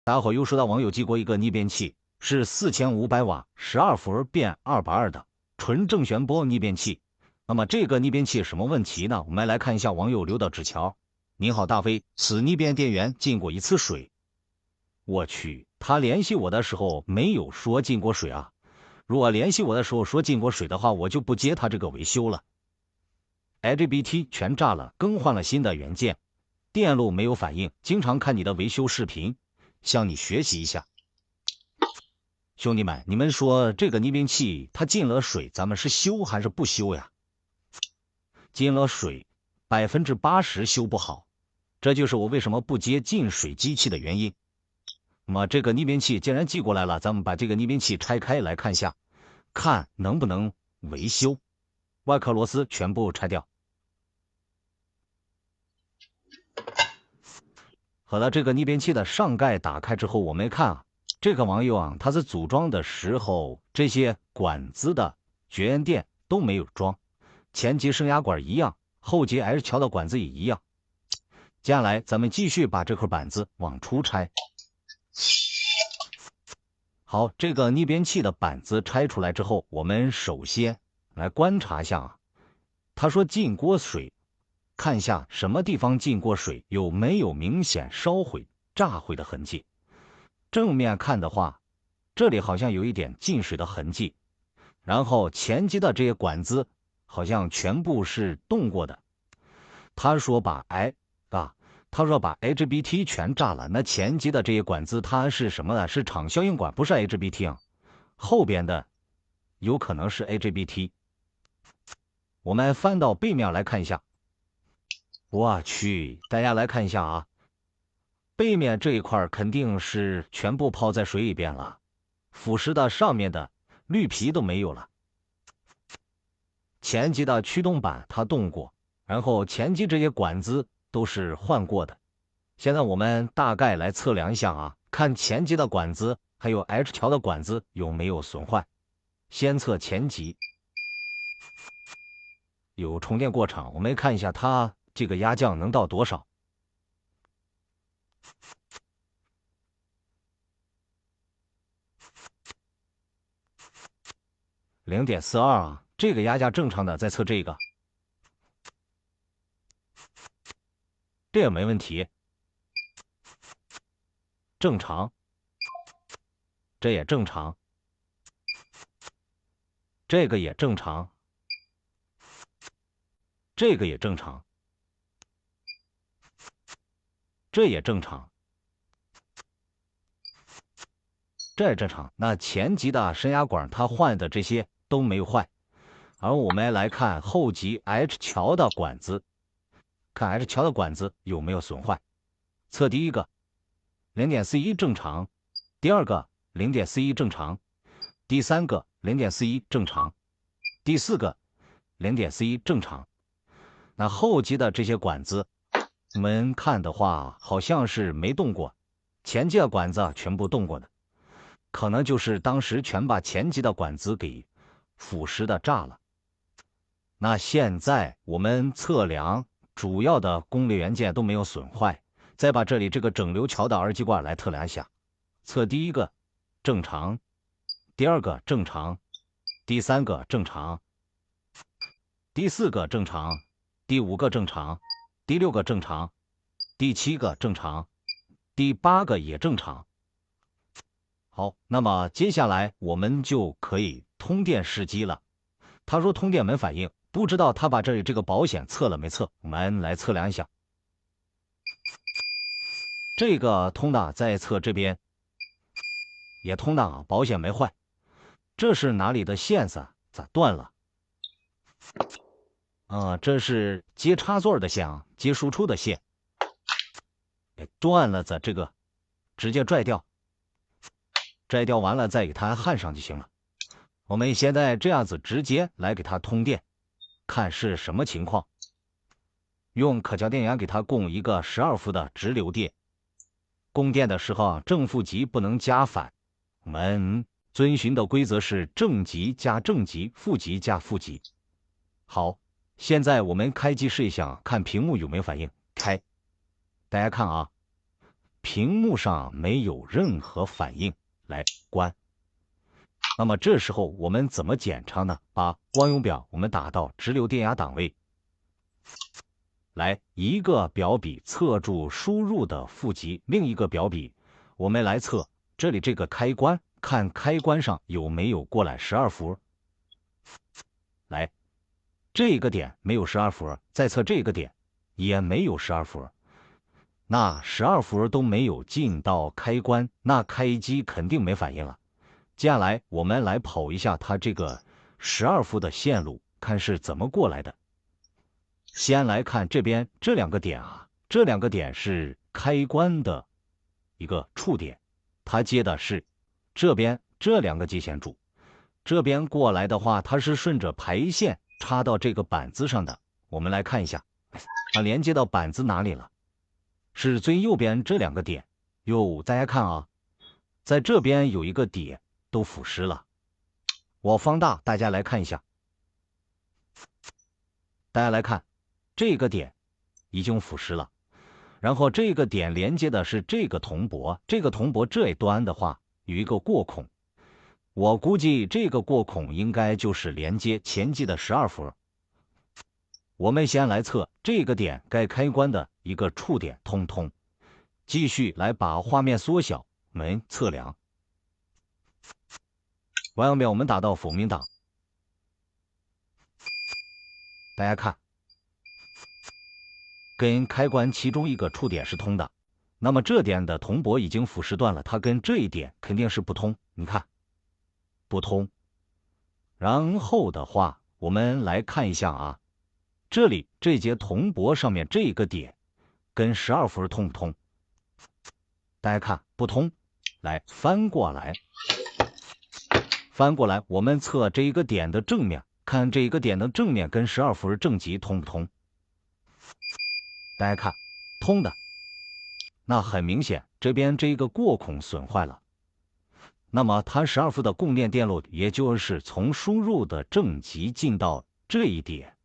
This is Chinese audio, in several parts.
大家好，又收到网友寄过一个逆变器，是4500瓦12伏变220的纯正弦波逆变器。那么这个逆变器什么问题呢？我们来看一下网友留的纸条。您好，大飞，此逆变电源进过一次水。我去，他联系我的时候没有说进过水啊。如果联系我的时候说进过水的话，我就不接他这个维修了。IGBT 全炸了，更换了新的元件，电路没有反应，经常看你的维修视频。向你学习一下，兄弟们，你们说这个逆变器它进了水，咱们是修还是不修呀？进了水，80%修不好，这就是我为什么不接进水机器的原因。那么这个逆变器既然寄过来了，咱们把这个逆变器拆开来看一下，看能不能维修。外壳螺丝全部拆掉。好了，这个逆变器的上盖打开之后，我们看啊，这个网友啊，他在组装的时候，这些管子的绝缘垫都没有装，前级升压管一样，后级 H 桥的管子也一样。接下来咱们继续把这块板子往出拆。好，这个逆变器的板子拆出来之后，我们首先来观察一下啊，他说进过水。看一下什么地方进过水，有没有明显烧毁、炸毁的痕迹。正面看的话，这里好像有一点进水的痕迹，然后前级的这些管子好像全部是动过的。他说把 HGBT 全炸了，那前级的这些管子它是什么呢？是场效应管，不是 HGBT 啊。后边的有可能是 HGBT。我们翻到背面来看一下。我去，大家来看一下啊，背面这一块肯定是全部泡在水里边了，腐蚀的上面的绿皮都没有了。前级的驱动板它动过，然后前级这些管子都是换过的。现在我们大概来测量一下啊，看前级的管子还有 H 桥的管子有没有损坏。先测前级，有充电过场，我们看一下它这个压降能到多少。0.42啊，这个压价正常的，再测这个，这也没问题，正常，这也正常，这个也正常，这个也正常，这也正常，这也正常。那前级的升压管它换的这些都没有坏，而我们来看后级 H 桥的管子，看 H 桥的管子有没有损坏。测第一个0.41正常，第二个0.41正常，第三个0.41正常，第四个0.41正常。那后级的这些管子，我们看的话好像是没动过，前级的管子全部动过的，可能就是当时全把前级的管子给腐蚀的炸了。那现在我们测量主要的功率元件都没有损坏，再把这里这个整流桥的二极管来测量一下，测第一个正常，第二个正常，第三个正常，第四个正常，第五个正常，第六个正常，第七个正常，第八个也正常。好，那么接下来我们就可以通电试机了。他说通电没反应，不知道他把这里这个保险测了没测，我们来测量一下。这个通的再测这边也通的啊，保险没坏。这是哪里的线噻？咋断了？这是接插座的线啊，接输出的线，断了，这个直接拽掉，摘掉完了再给它焊上就行了。我们现在这样子直接来给它通电，看是什么情况。用可交电源给它供一个12伏的直流电。供电的时候正负极不能加反，我们遵循的规则是正极加正极，负极加负极。好，现在我们开机试一下，看屏幕有没有反应。开，大家看啊，屏幕上没有任何反应，来关。那么这时候我们怎么检查呢？把光用表我们打到直流电压档位，来一个表笔测住输入的负极，另一个表笔我们来测这里这个开关，看开关上有没有过来12伏。来，这个点没有12伏，再测这个点也没有12伏。那12伏都没有进到开关，那开机肯定没反应了。接下来我们来跑一下它这个12伏的线路，看是怎么过来的。先来看这边这两个点啊，这两个点是开关的一个触点，它接的是这边这两个接线柱，这边过来的话，它是顺着排线插到这个板子上的。我们来看一下，它连接到板子哪里了？是最右边这两个点。哟，大家看啊，在这边有一个点都腐蚀了。我放大，大家来看一下。大家来看，这个点已经腐蚀了。然后这个点连接的是这个铜箔，这个铜箔这一端的话有一个过孔，我估计这个过孔应该就是连接前机的12伏。我们先来测这个点该开关的一个触点通通，继续来把画面缩小，我们测量。完了，我们打到否明档，大家看，跟开关其中一个触点是通的，那么这点的铜箔已经腐蚀断了，它跟这一点肯定是不通，你看，不通。然后的话，我们来看一下啊，这里这节铜箔上面这个点跟12伏通不通？大家看不通。来翻过来，翻过来，我们测这一个点的正面，看这一个点的正面跟12伏正极通不通？大家看，通的。那很明显，这边这个过孔损坏了。那么它12伏的供电电路，也就是从输入的正极进到这一点，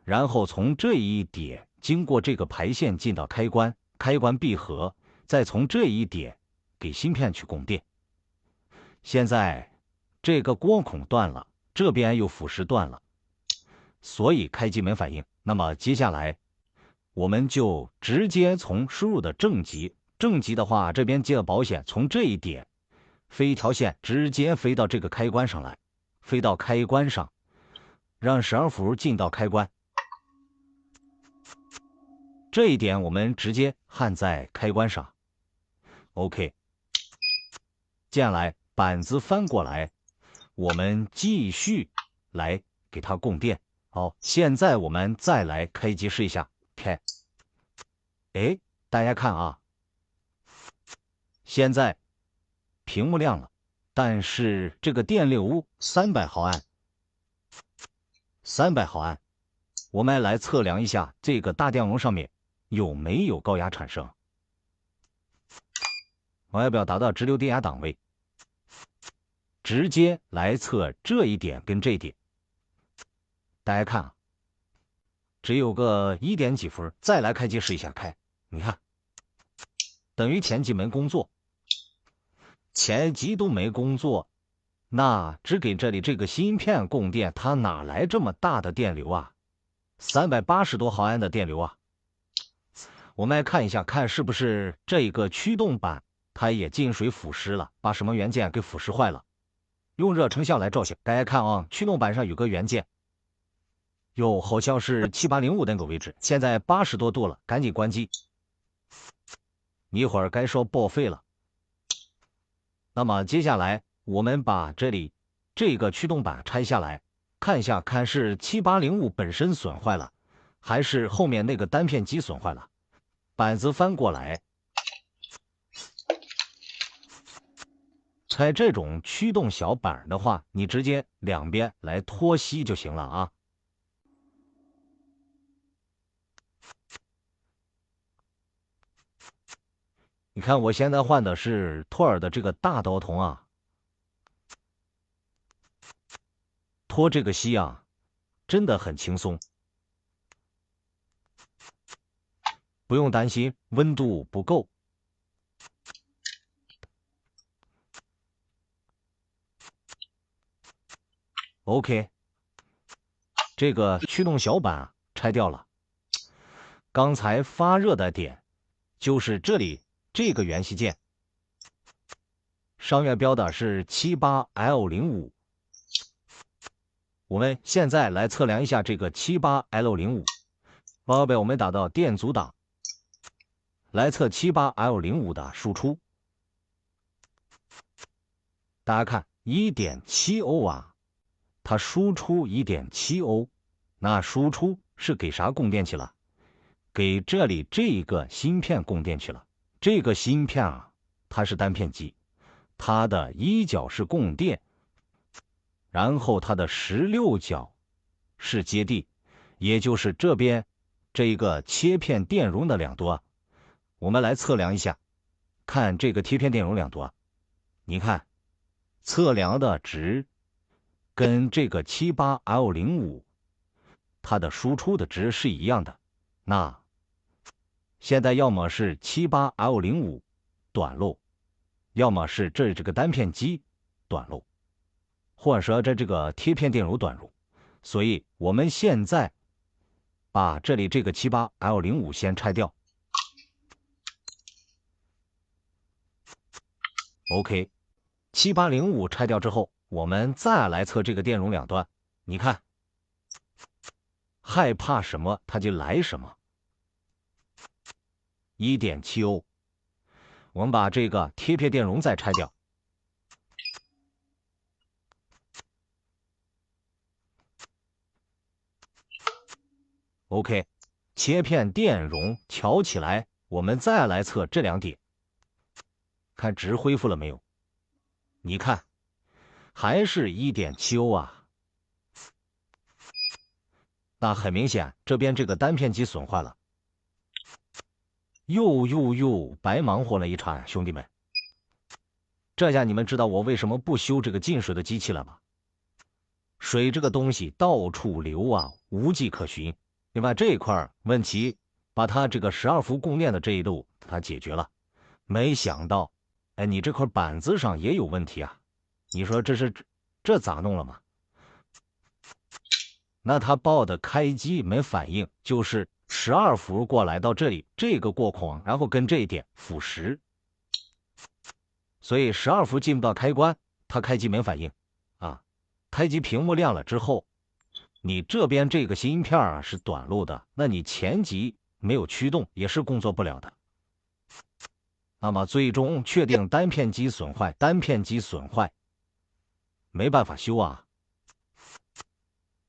然后从这一点经过这个排线进到开关，开关闭合，再从这一点给芯片去供电。现在这个过孔断了，这边又腐蚀断了，所以开机没反应。那么接下来我们就直接从输入的正极，正极的话这边接了保险，从这一点飞一条线直接飞到这个开关上来，飞到开关上，让12伏进到开关。这一点我们直接焊在开关上。OK， 接下来板子翻过来，我们继续来给它供电。好，现在我们再来开机试一下。开，哎，大家看啊，现在屏幕亮了，但是这个电流300毫安，300毫安，我们来测量一下这个大电容上面有没有高压产生。我要不要达到直流电压档位？直接来测这一点跟这一点。大家看啊，只有个1点几伏，再来开机试一下开，你看，等于前机没工作，前机都没工作，那只给这里这个芯片供电，它哪来这么大的电流啊？380多毫安的电流啊！我们来看一下，看是不是这个驱动板它也进水腐蚀了，把什么元件给腐蚀坏了。用热成像来照相，大家看啊，驱动板上有个元件，哟，好像是7805那个位置，现在80多度了，赶紧关机，一会儿该说报废了。那么接下来我们把这里这个驱动板拆下来，看一下，看是7805本身损坏了，还是后面那个单片机损坏了。板子翻过来，拆这种驱动小板的话，你直接两边来脱吸就行了啊。你看我现在换的是托尔的这个大刀铜啊，脱这个吸啊，真的很轻松，不用担心温度不够。OK， 这个驱动小板啊拆掉了。刚才发热的点就是这里这个元器件，上面标的是 78L05。我们现在来测量一下这个 78L05。宝贝，我们打到电阻档，来测 78L05 的输出。大家看 1.7 欧啊，它输出 1.7 欧，那输出是给啥供电去了？给这里这个芯片供电去了。这个芯片啊，它是单片机，它的一角是供电，然后它的16角是接地，也就是这边这一个切片电容的两端。我们来测量一下，看这个贴片电容两端，你看测量的值跟这个 78L05 它的输出的值是一样的。那现在要么是 78L05 短路，要么是这个单片机短路，或者说这个贴片电容短路。所以我们现在把这里这个 78L05 先拆掉。OK， 7805拆掉之后，我们再来测这个电容两端。你看，害怕什么它就来什么。1.7 欧，我们把这个贴片电容再拆掉。OK， 切片电容调起来，我们再来测这两点，看值恢复了没有？你看，还是 1.7 欧啊。那很明显，这边这个单片机损坏了。又白忙活了一场，兄弟们。这下你们知道我为什么不修这个进水的机器了吧？水这个东西到处流啊，无迹可寻。另外这一块问题，把它这个12伏供电的这一路它解决了。没想到，哎，你这块板子上也有问题啊！你说这咋弄了嘛？那它报的开机没反应，就是12伏过来到这里，这个过孔，然后跟这一点腐蚀，所以12伏进不到开关，它开机没反应啊。开机屏幕亮了之后，你这边这个芯片啊是短路的，那你前级没有驱动也是工作不了的。那么最终确定单片机损坏，没办法修啊。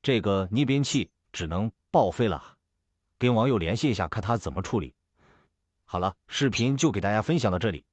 这个逆变器只能报废了，跟网友联系一下，看他怎么处理。好了，视频就给大家分享到这里。